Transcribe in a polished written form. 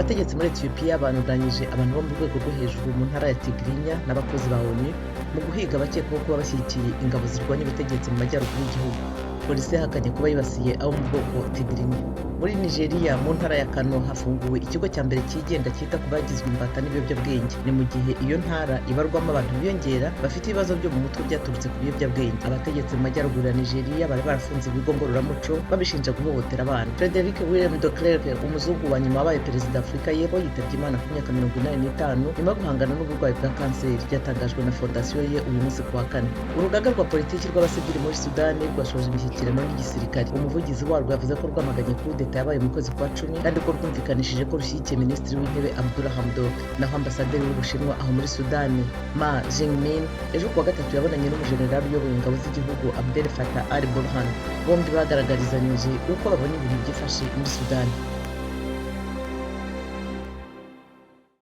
abategetsi muri Ethiopia banuranyije abantu bo mu rwego rwo hejuru mu ntara ya Tigrinya n'abakozi ba ONU mu guhiga abakekwaho kuba bashyigikiye ingabo zirwanya ubutegetsi mu majyaruguru y'igihugu. Polisi yahakanye kuba yibasiye abo mu bwoko Tigrinya. Muri Nigeria mu ntara ya Kano hafunguwe ikigo cya mbere cyigenga cyita ku bagizwe imbata n'ibiyobyabwenge. Ni mu gihe iyo ntara ibarwamo abantu biyongera bafite ibibazo byo mu mutwe byaturutse ku biyobyabwenge. Abategetsi mu majyaruguru ya Nigeria bari barafunze ibigo ngororamuco babishinja guhohotera abana. Frederick William de Klerk, umuzungu wa nyuma wabaye perezida wa Afurika y'Epfo, yitabye Imana ku myaka 85 nyuma yo guhangana n'uburwayi bwa kanseri. Byatangajwe na fondasiyo ye uyu munsi ku wa kane. Urugaga rwa politiki rw'abasivili muri Sudani rwashoje imishyikirano n'igisirikare. Umuvugizi warwo yavuze ko rwamaganye kudeta yabaye mu kwezi kwa 10 kandi ko rwumvikanishije ko rushyigikiye minisitiri w'intebe Abdullah Hamdok. Naho ambasaderi w'Ubushinwa aho muri Sudani Ma Jingmin ejo kuwa gatatu yabonanye n'umujenerali uyoboye ingabo z'igihugu Abdel Fattah al-Burhan. Bombi bagaragarizanyije uko babona ibintu byifashe muri Sudani.